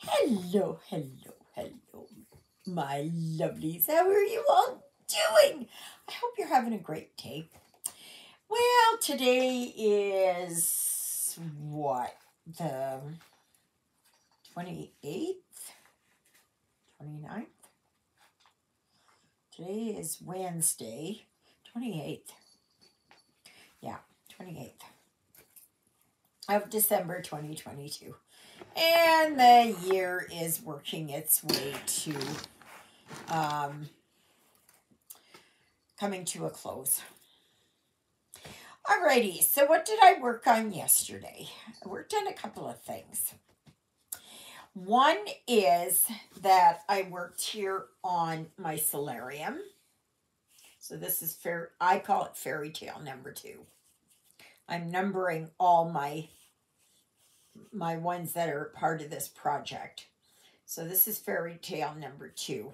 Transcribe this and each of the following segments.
Hello, hello, hello, my lovelies. How are you all doing? I hope you're having a great day. Well, today is what? The 28th? 29th? Today is Wednesday, 28th. Yeah, 28th of December 2022. And the year is working its way to coming to a close. Alrighty, so what did I work on yesterday? I worked on a couple of things. One is that I worked here on my solarium. So this is I call it fairy tale number 2. I'm numbering all my ones that are part of this project. So this is fairy tale number 2.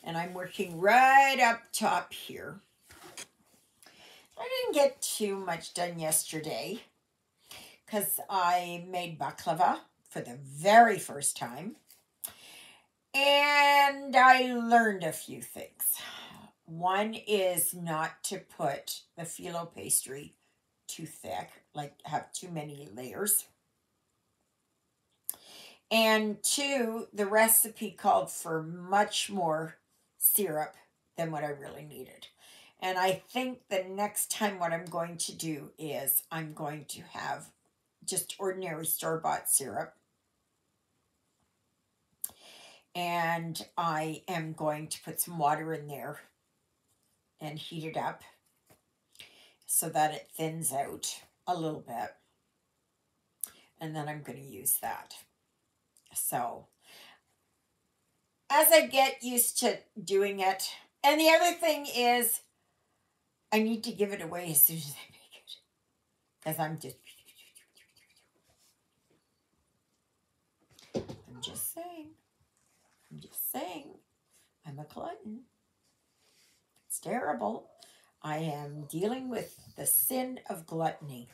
And I'm working right up top here. I didn't get too much done yesterday because I made baklava for the very first time. And I learned a few things. One is not to put the phyllo pastry too thick, like have too many layers. And 2, the recipe called for much more syrup than what I really needed. And I think the next time what I'm going to do is I'm going to have just ordinary store-bought syrup. And I am going to put some water in there and heat it up so that it thins out a little bit. And then I'm going to use that. So as I get used to doing it, and the other thing is I need to give it away as soon as I make it. Because I'm just saying. I'm just saying. I'm a glutton. It's terrible. I am dealing with the sin of gluttony.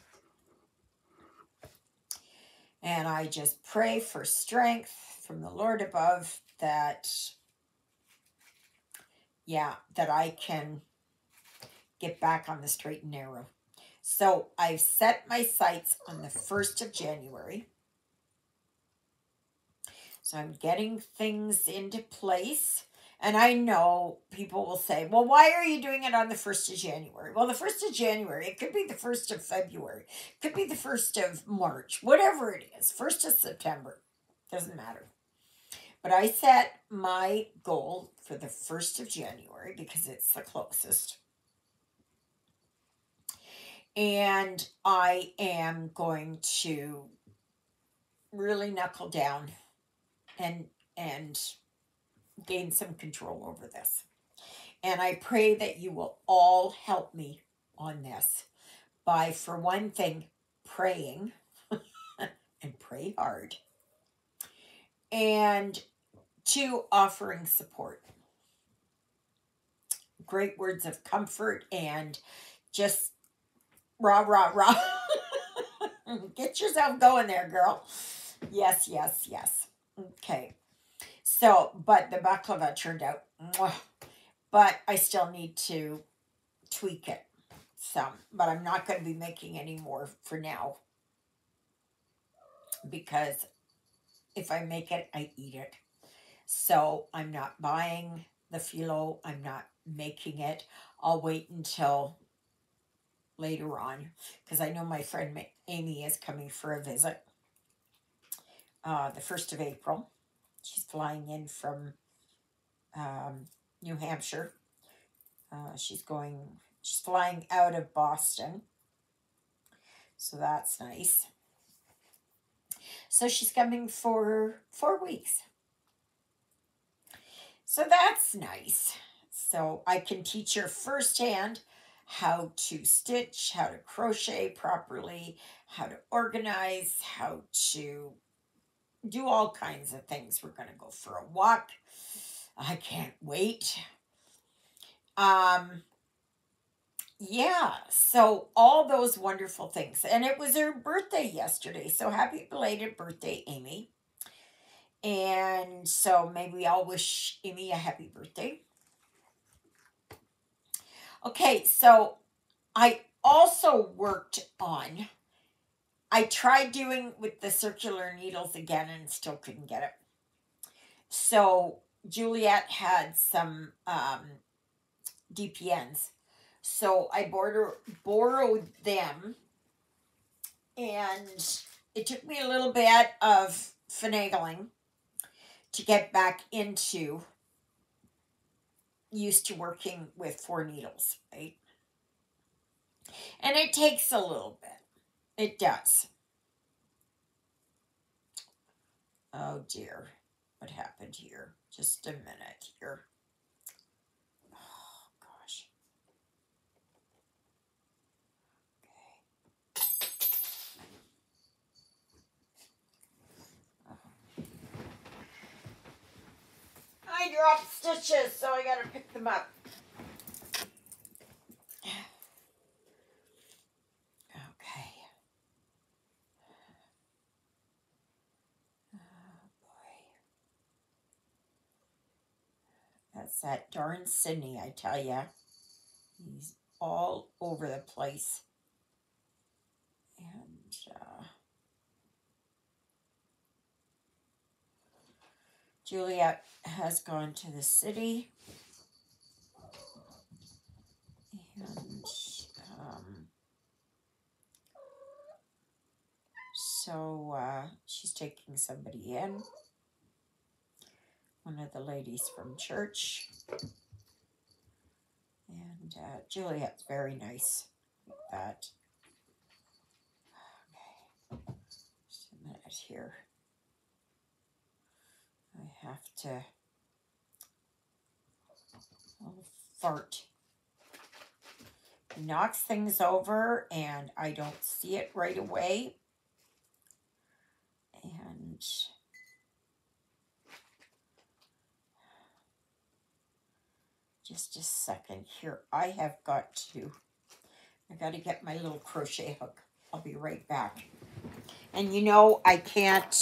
And I just pray for strength from the Lord above that I can get back on the straight and narrow. So I've set my sights on the 1st of January. So I'm getting things into place. And I know people will say, well, why are you doing it on the 1st of January? Well, the 1st of January, it could be the 1st of February. It could be the 1st of March. Whatever it is. 1st of September. Doesn't matter. But I set my goal for the 1st of January because it's the closest. And I am going to really knuckle down and gain some control over this. And I pray that you will all help me on this by, for one thing, praying and pray hard. And 2, offering support. Great words of comfort and just rah, rah, rah. Get yourself going there, girl. Yes, yes, yes. Okay. So, but the baklava turned out, but I still need to tweak it some. But I'm not going to be making any more for now. Because if I make it, I eat it. So I'm not buying the phyllo. I'm not making it. I'll wait until later on. Because I know my friend Amy is coming for a visit. The 1st of April. She's flying in from New Hampshire. She's flying out of Boston. So that's nice. So she's coming for 4 weeks. So that's nice. So I can teach her firsthand how to stitch, how to crochet properly, how to organize, how to do all kinds of things. We're going to go for a walk. I can't wait. Yeah, so all those wonderful things. And it was her birthday yesterday. So happy belated birthday, Amy. And so maybe I'll wish Amy a happy birthday. Okay, so I also worked on, I tried doing with the circular needles again and still couldn't get it. So Juliet had some DPNs. So I borrowed them, and it took me a little bit of finagling to get back into used to working with 4 needles, right? And it takes a little bit. It does. Oh dear. What happened here? Just a minute here. Oh gosh. Okay. I dropped stitches, so I gotta pick them up. Okay. Oh boy. That's that darn Sydney, I tell ya. He's all over the place. And Juliet has gone to the city. And so she's taking somebody in. One of the ladies from church. And Juliet's very nice like that. Okay. Just a minute here. I have to fart. He knocks things over and I don't see it right away. And just a second here. I got to get my little crochet hook. I'll be right back. And you know, I cannot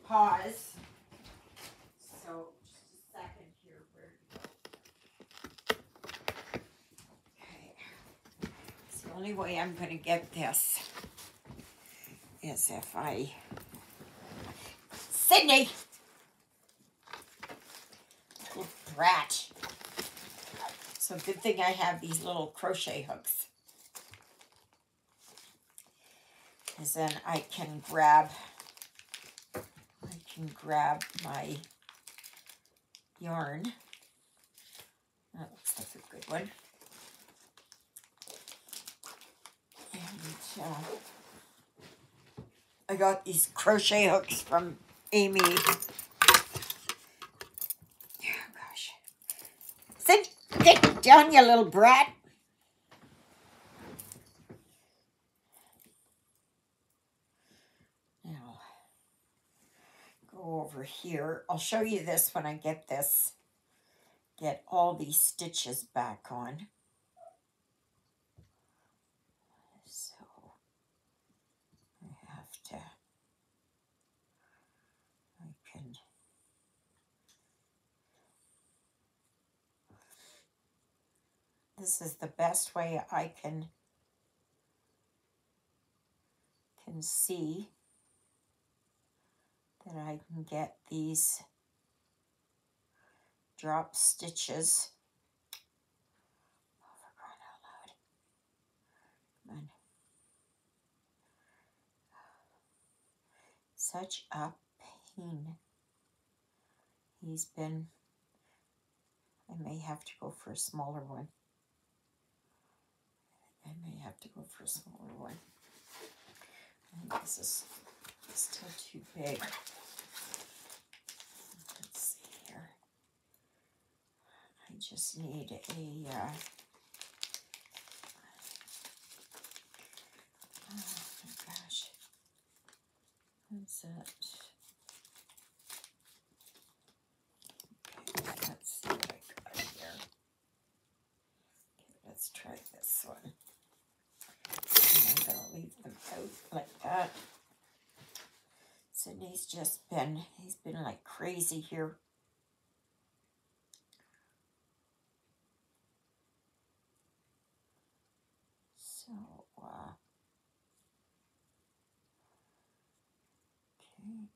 pause. So just a second here. Okay. It's the only way I'm going to get this is if I... Sydney! Little brat. So good thing I have these little crochet hooks. Because then I can grab my yarn. That looks like a good one. And I got these crochet hooks from Amy. Oh gosh. Sit down, you little brat. Now, go over here. I'll show you this when I get this. Get all these stitches back on. So, I have to, this is the best way I can see that I can get these drop stitches. Oh, for crying out loud. Come on. Such a pain. He's been, I may have to go for a smaller one. I think this is still too big. Let's see here. I just need a, oh my gosh. What's that? Okay, let's see what I got here. Okay, let's try this one. And I'm going to leave them out like that. he's been like crazy here. So, okay,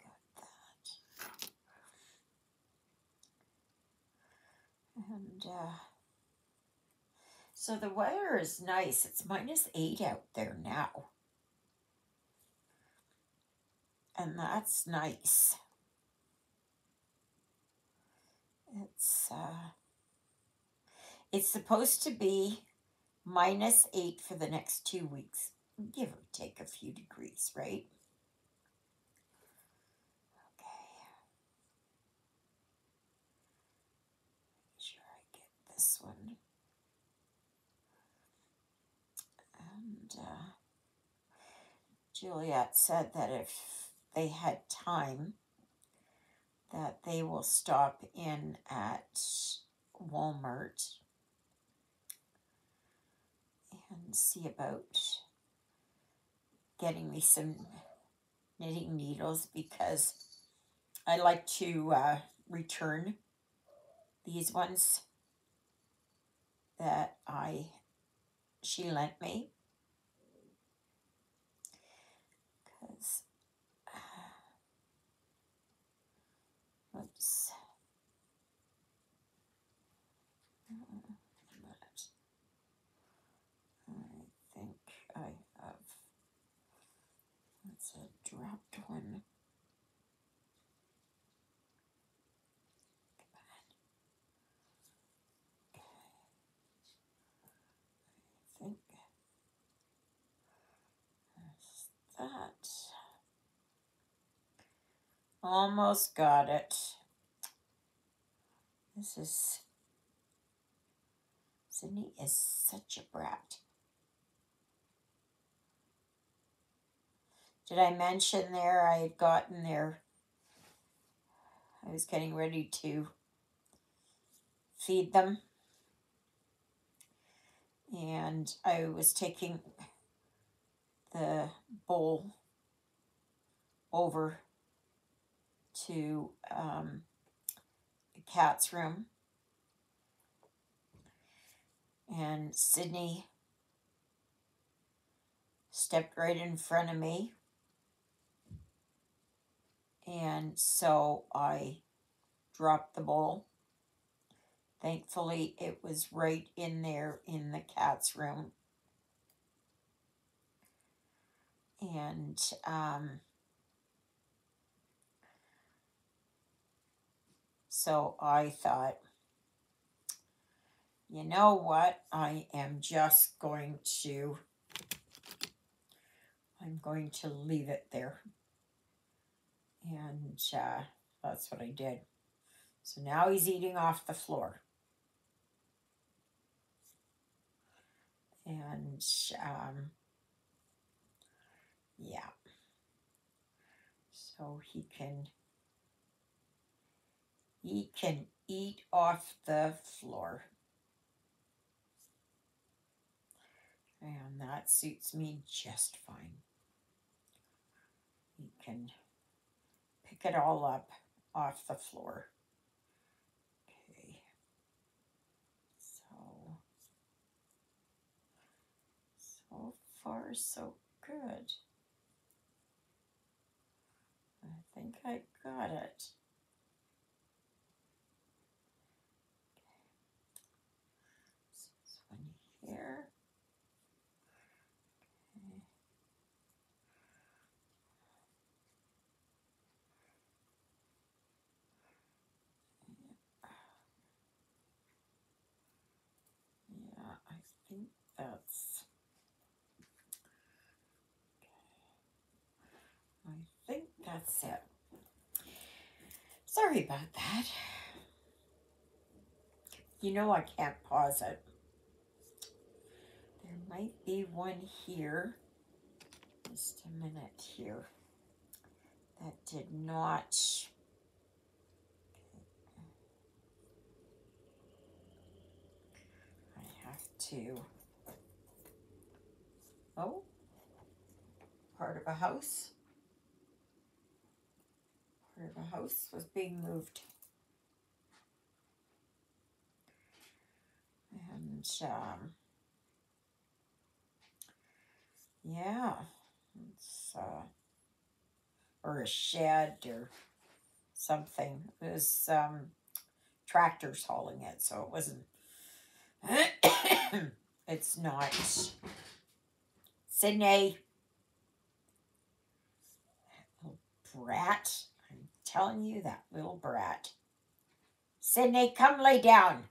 got that. And, so the weather is nice. It's -8 out there now. And that's nice. It's supposed to be -8 for the next 2 weeks. Give or take a few degrees, right? Okay. Make sure I get this one. And Juliet said that if they had time, that they will stop in at Walmart and see about getting me some knitting needles, because I like to return these ones that she lent me, because oops, I think I have, that's a dropped one. I think that's that. Almost got it. Sydney is such a brat. Did I mention there I had gotten there? I was getting ready to feed them. And I was taking the bowl over to the cat's room. And Sydney stepped right in front of me. And so I dropped the bowl. Thankfully, it was right in there in the cat's room. And so I thought, you know what? I'm going to leave it there. And that's what I did. So now he's eating off the floor. And yeah. So he can eat off the floor. And that suits me just fine. He can pick it all up off the floor. Okay. So far so good. I think I got it. So this one here. Okay. Yeah, I think that's, I think that's it. Sorry about that. You know I can't pause it. There might be one here. Just a minute here. That did not. I have to. Oh, part of a house. Part of the house was being moved. And, yeah, it's, or a shed or something. It was, tractors hauling it, so it wasn't, it's not. Sydney. Little brat. I'm telling you, that little brat. Sydney, come lay down.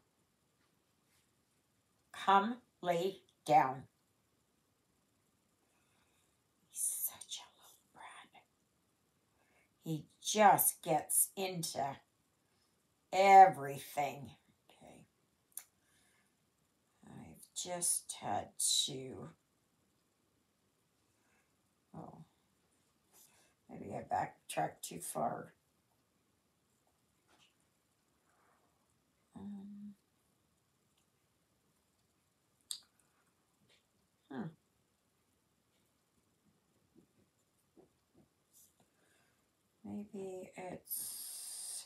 Come lay down. He's such a little brat. He just gets into everything. Okay. I've just had to... Oh. Maybe I backtracked too far. Maybe it's...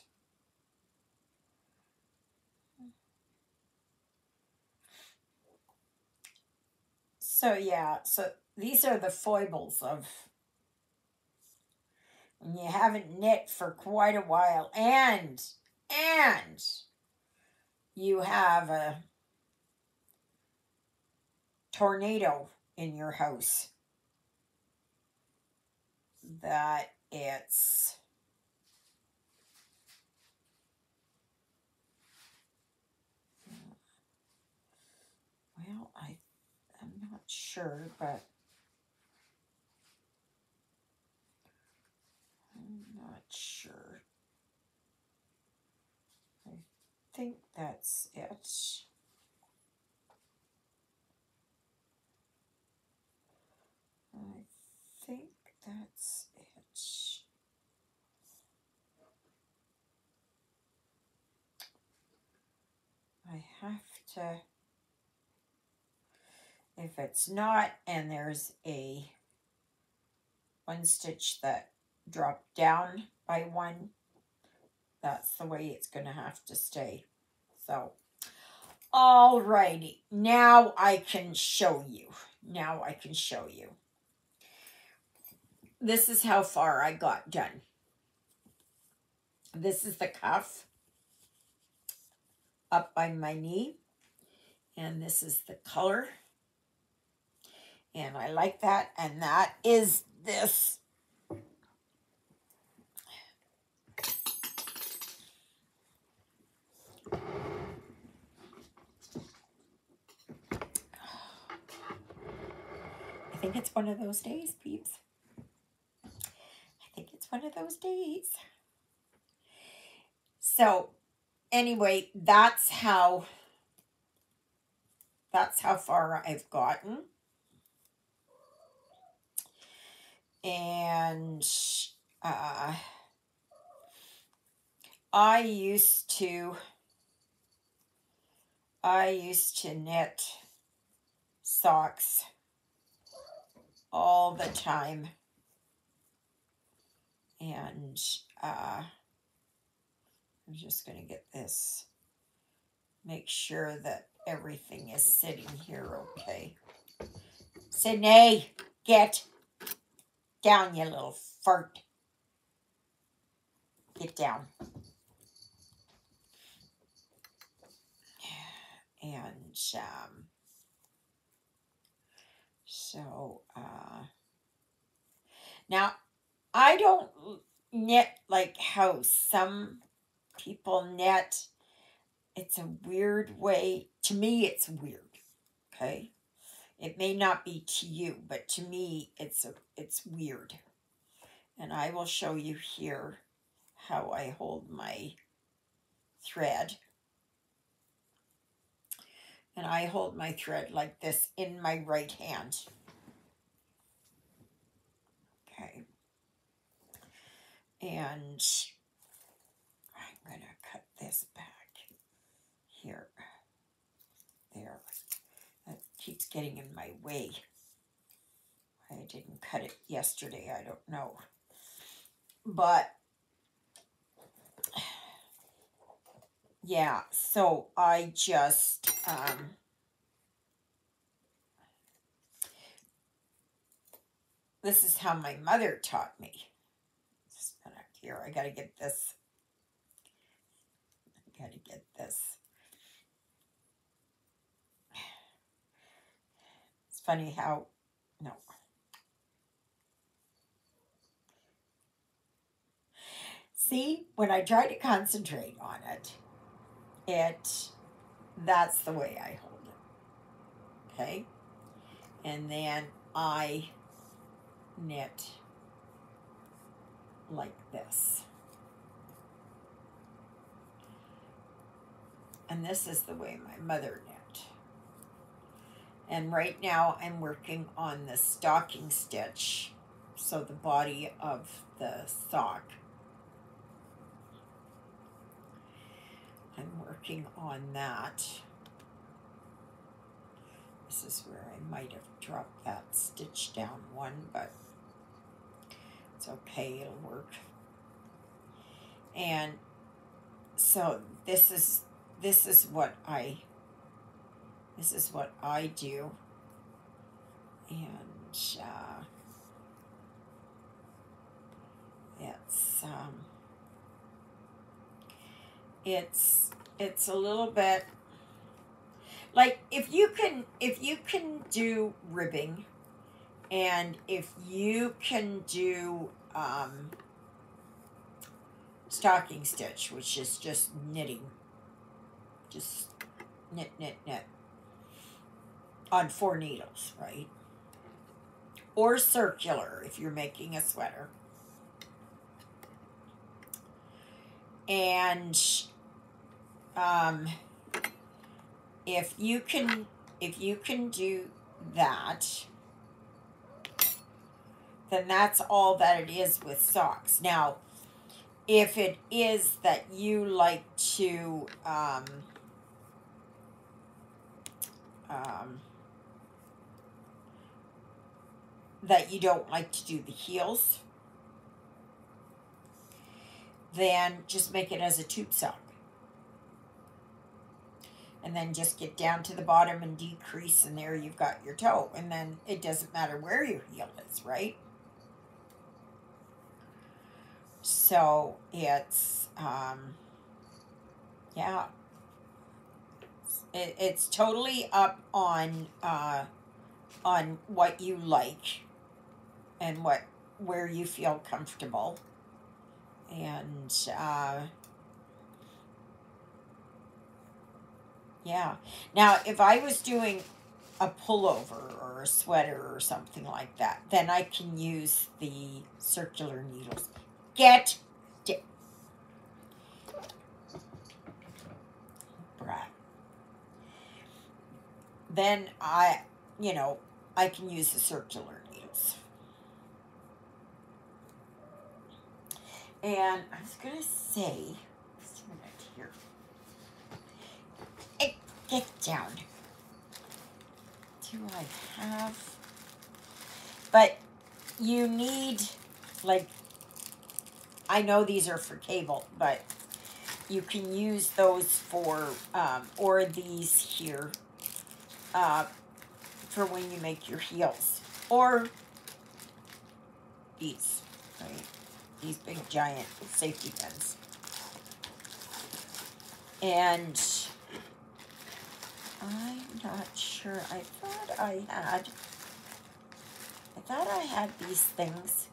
So yeah, so these are the foibles of when you haven't knit for quite a while and you have a tornado in your house, that it's... Well, I'm not sure, but I'm not sure. I think that's it. I think that's it. I have to... If it's not, and there's a one stitch that dropped down by one, that's the way it's going to have to stay. So, alrighty, now I can show you. Now I can show you. This is how far I got done. This is the cuff up by my knee, and this is the color. And I like that, and that is this. I think it's one of those days, peeps. I think it's one of those days. So, anyway, that's how far I've gotten. And I used to knit socks all the time. And I'm just going to get this, make sure that everything is sitting here okay. Sydney, get down, you little fart. Get down. And so now I don't knit like how some people knit. It's a weird way. To me, it's weird. Okay, it may not be to you, but to me, it's weird. And I will show you here how I hold my thread. And I hold my thread like this in my right hand. Okay. And I'm going to cut this back here. There. That keeps getting in my way. I didn't cut it yesterday. I don't know. But yeah, so I just, this is how my mother taught me. Just a minute here, I gotta get this. It's funny how, no. See, when I try to concentrate on it, that's the way I hold it. Okay? And then I knit like this. And this is the way my mother knit. And right now I'm working on the stocking stitch, so the body of the sock. I'm working on that. This is where I might have dropped that stitch down one, but it's okay, it'll work. And so this is what I do, and it's a little bit like if you can do ribbing, and if you can do stocking stitch, which is just knitting, just knit on 4 needles, right? Or circular if you're making a sweater. And if you can do that, then that's all that it is with socks. Now, if it is that you like to that you don't like to do the heels, then just make it as a tube sock. And then just get down to the bottom and decrease, and there you've got your toe. And then it doesn't matter where your heel is, right? So it's, yeah. It's totally up on what you like and where you feel comfortable. And yeah. Now, if I was doing a pullover or a sweater or something like that, then I can use the circular needles. Right. Then I can use the circular needles. And I was going to say, just a minute here. Hey, get down. Do I have? But you need, like, I know these are for cable, but you can use those for, or these here, for when you make your heels. Or these, right? These big giant safety pins. And I'm not sure. I thought I had these things.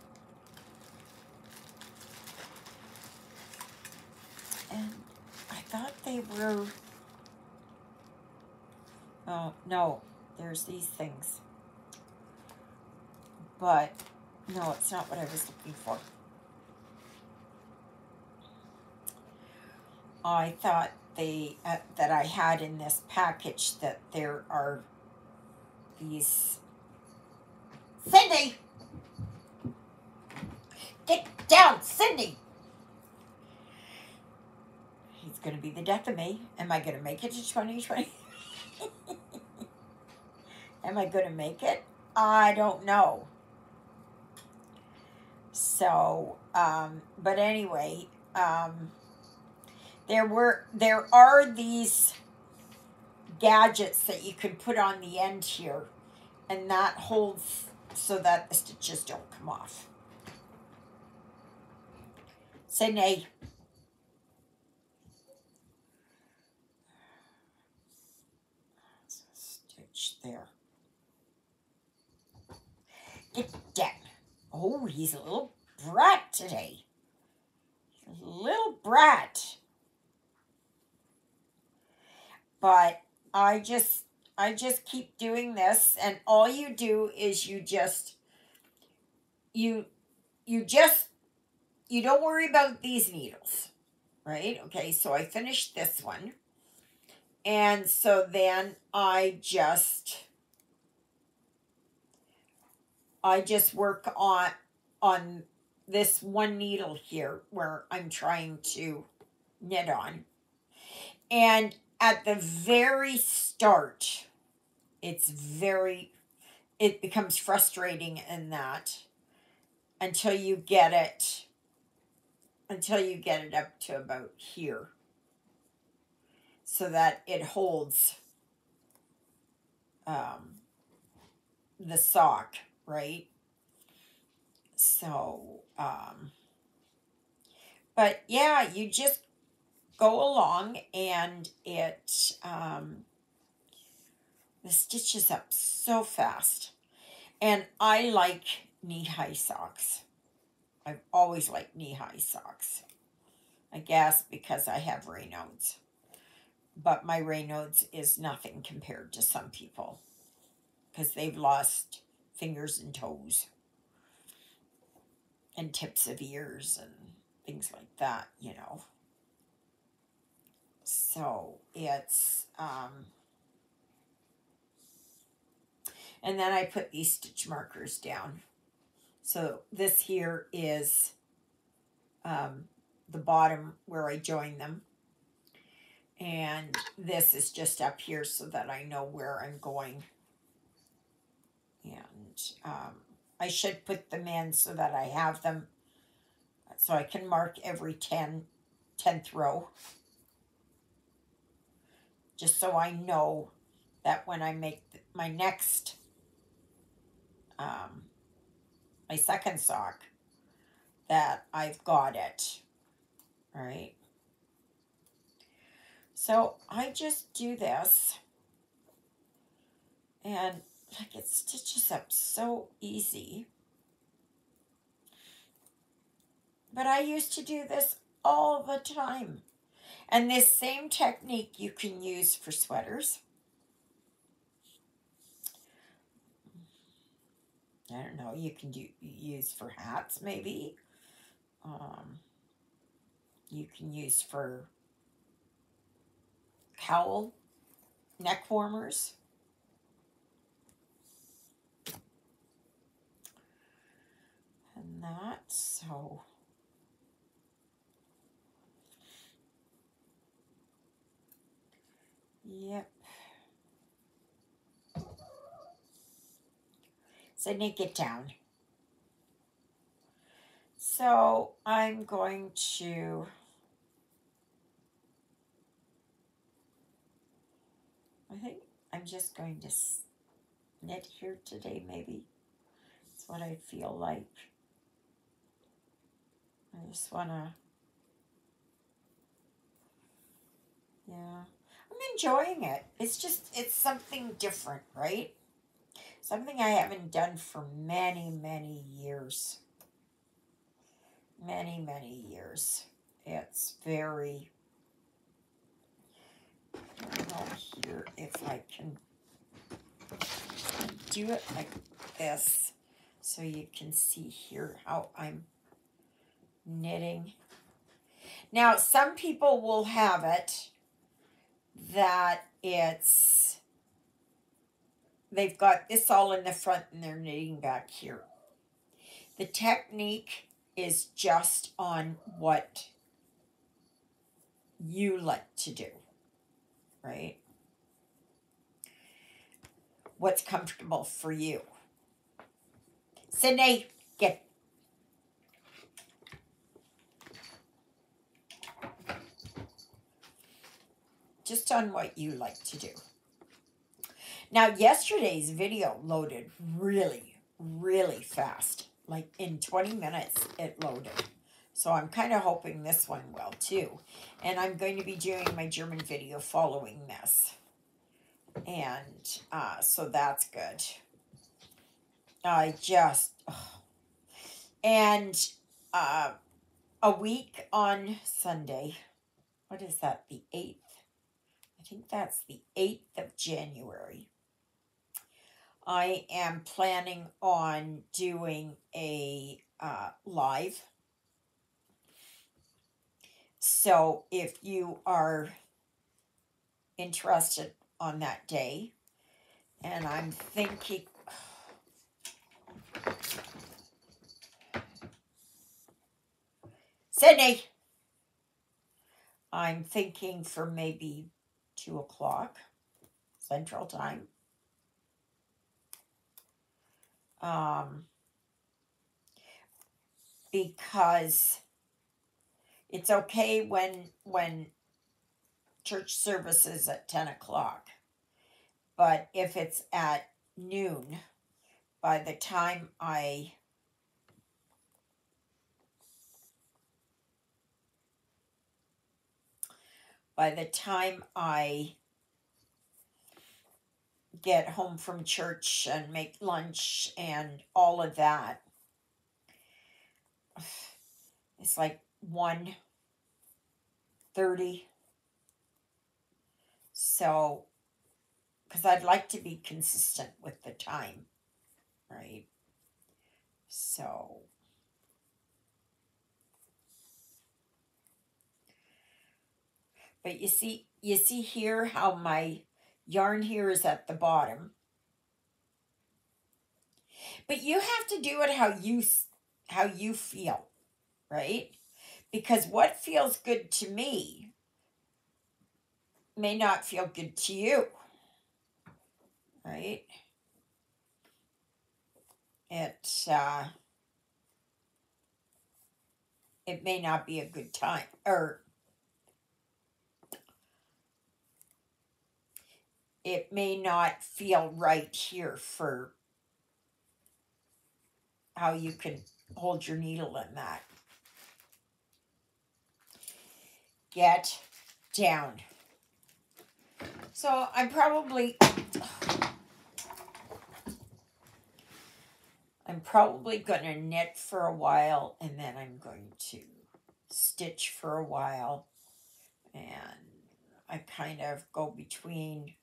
And I thought they were, oh no, there's these things. But no, it's not what I was looking for. I thought that I had in this package that there are these. Cindy! Get down, Cindy! He's going to be the death of me. Am I going to make it to 2020? Am I going to make it? I don't know. So, but anyway, There are these gadgets that you can put on the end here, and that holds so that the stitches don't come off. Say nay. Stitch there. Get down. Oh, he's a little brat today. A little brat. But I just keep doing this, and all you do is you don't worry about these needles, right? Okay, so I finished this one, and so then I just work on this one needle here where I'm trying to knit on. And at the very start, it becomes frustrating in that until you get it up to about here so that it holds the sock, right? So but yeah, you just go along, and it the stitches up so fast. And I like knee-high socks. I've always liked knee-high socks. I guess because I have Raynaud's. But my Raynaud's is nothing compared to some people, because they've lost fingers and toes and tips of ears and things like that, you know. So it's and then I put these stitch markers down. So this here is the bottom where I join them, and this is just up here so that I know where I'm going. And I should put them in so that I have them, so I can mark every 10th row, just so I know that when I make my next my second sock, that I've got it. All right. So I just do this, and like, it stitches up so easy. But I used to do this all the time. And this same technique you can use for sweaters. I don't know, you can use for hats maybe. You can use for cowl neck warmers. And that, so yep. Sydney, get down. So I'm going to, I think I'm just going to knit here today, maybe. That's what I feel like. I just want to, yeah. I'm enjoying it. It's something different, right? Something I haven't done for many, many years. Many, many years. It's very, I don't know here if I can do it like this so you can see here how I'm knitting. Now, some people will have it that they've got this all in the front and they're knitting back here. The technique is just on what you like to do, right? What's comfortable for you. Sydney, get. just on what you like to do. Now, yesterday's video loaded really, really fast. Like in 20 minutes, it loaded. So I'm kind of hoping this one will too. And I'm going to be doing my German video following this. And so that's good. And a week on Sunday, what is that, the 8th? I think that's the 8th of January. I am planning on doing a live. So if you are interested on that day, and I'm thinking, Sydney, I'm thinking for maybe 2 o'clock Central Time. Because it's okay when church service is at 10 o'clock. But if it's at noon, by the time I get home from church and make lunch and all of that, it's like 1:30. So, because I'd like to be consistent with the time, right? So, but you see here how my yarn here is at the bottom. But you have to do it how you feel, right? Because what feels good to me may not feel good to you, right? It may not be a good time, or it may not feel right here for how you can hold your needle in that. Get down. So I'm probably going to knit for a while, and then I'm going to stitch for a while, and I kind of go between.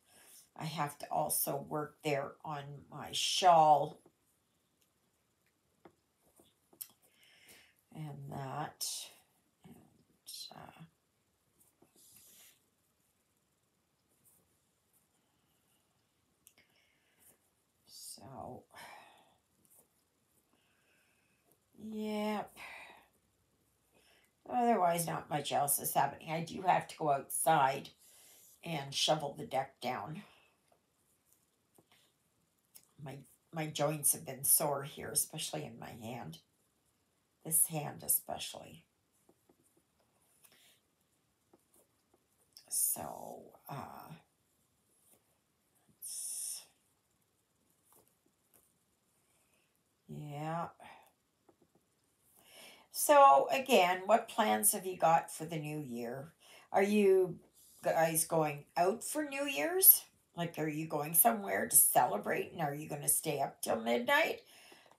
I have to also work there on my shawl and that, and so yep. Otherwise, not much else is happening. I do have to go outside and shovel the deck down. My joints have been sore here, especially in my hand. This hand especially. So, yeah. So, again, what plans have you got for the new year? Are you guys going out for New Year's? Like, are you going somewhere to celebrate, and are you going to stay up till midnight?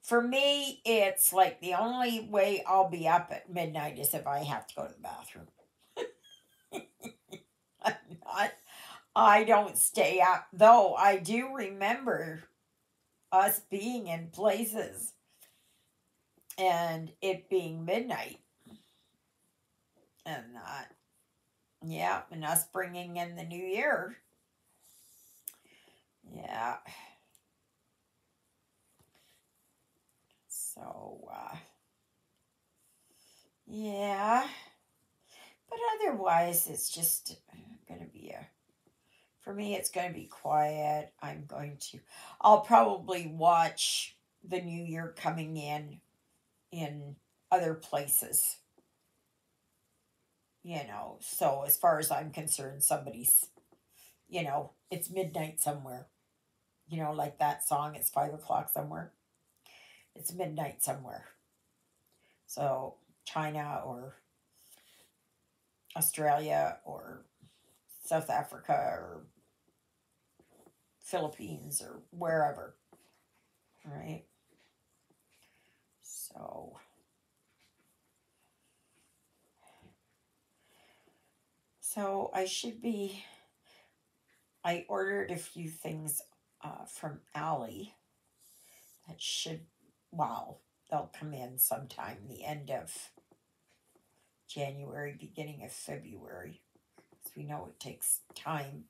For me, it's like the only way I'll be up at midnight is if I have to go to the bathroom. I don't stay up, though I do remember us being in places and it being midnight. And yeah, and us bringing in the new year. Yeah. So, yeah. But otherwise, it's just going to be for me, it's going to be quiet. I'll probably watch the new year coming in other places. You know, so as far as I'm concerned, somebody's you know, it's midnight somewhere. You know, like that song, it's 5 o'clock somewhere. It's midnight somewhere. So China or Australia or South Africa or Philippines or wherever, right? So, I should be. I ordered a few things from Allie that should. Wow, they'll come in sometime the end of January, beginning of February. Because we know it takes time.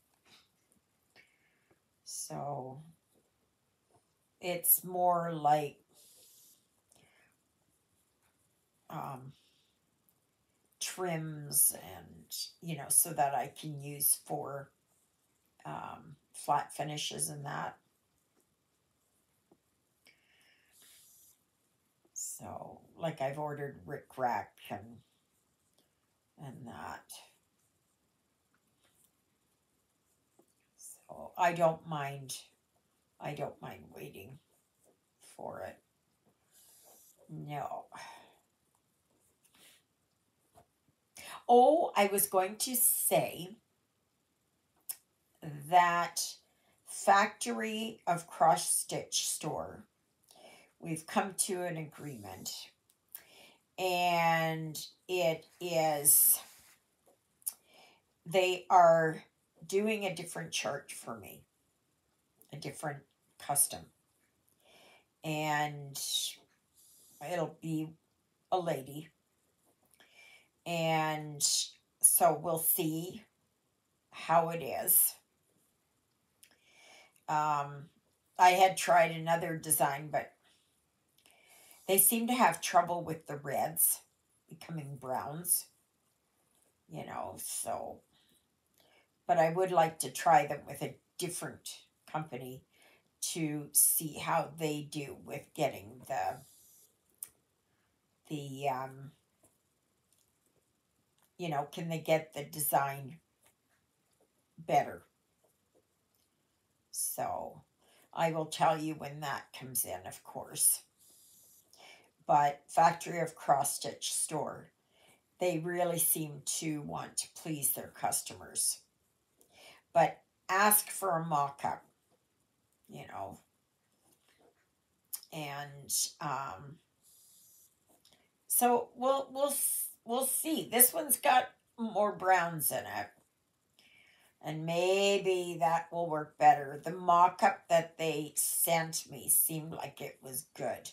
So it's more like trims and, you know, so that I can use for flat finishes and that. So, like I've ordered Rick Rack and that. So I don't mind. I don't mind waiting for it. No. Oh, I was going to say that Factory of Cross Stitch store, we've come to an agreement, and it is, they are doing a different chart for me, a different custom, and it'll be a lady, and so we'll see how it is. I had tried another design, but they seem to have trouble with the reds becoming browns, you know, so, but I would like to try them with a different company to see how they do with getting the you know, can they get the design better? So I will tell you when that comes in, of course. But Factory of Cross Stitch store, they really seem to want to please their customers. But ask for a mock-up, you know. And so we'll see. This one's got more browns in it. And maybe that will work better. The mock-up that they sent me seemed like it was good.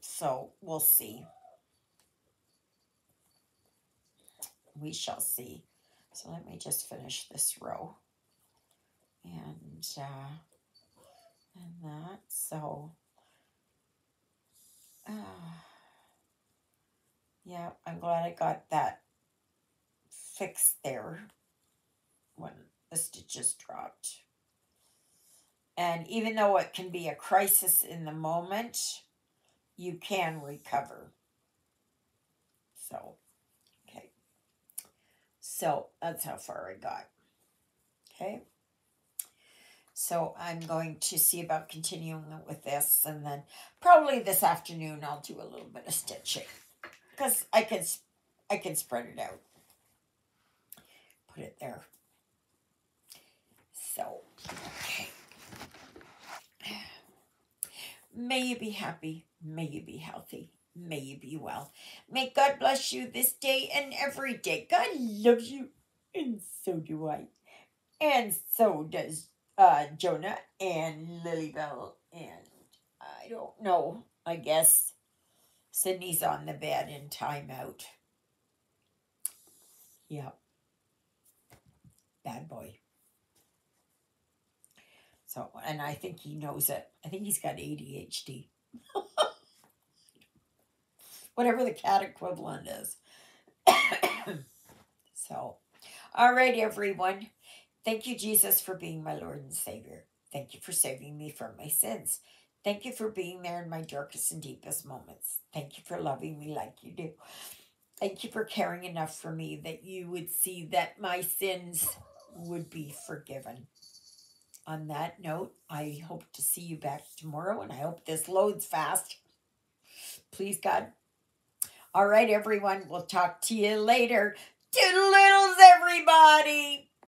So we'll see. We shall see. So let me just finish this row. And that. So, yeah, I'm glad I got that fixed there when the stitches dropped. And even though it can be a crisis in the moment, you can recover. So, okay. So that's how far I got. Okay. So I'm going to see about continuing with this, and then probably this afternoon I'll do a little bit of stitching because I can spread it out. Put it there. So, okay. May you be happy. May you be healthy. May you be well. May God bless you this day and every day. God loves you, and so do I. And so does Jonah and Lilybell. And I don't know. I guess Sydney's on the bed in timeout. Yep. Bad boy. So, and I think he knows it. I think he's got ADHD. Whatever the cat equivalent is. So, all right, everyone. Thank you, Jesus, for being my Lord and Savior. Thank you for saving me from my sins. Thank you for being there in my darkest and deepest moments. Thank you for loving me like you do. Thank you for caring enough for me that you would see that my sins would be forgiven. On that note, I hope to see you back tomorrow, and I hope this loads fast. Please, God. All right, everyone. We'll talk to you later. Toodle-oodles, everybody.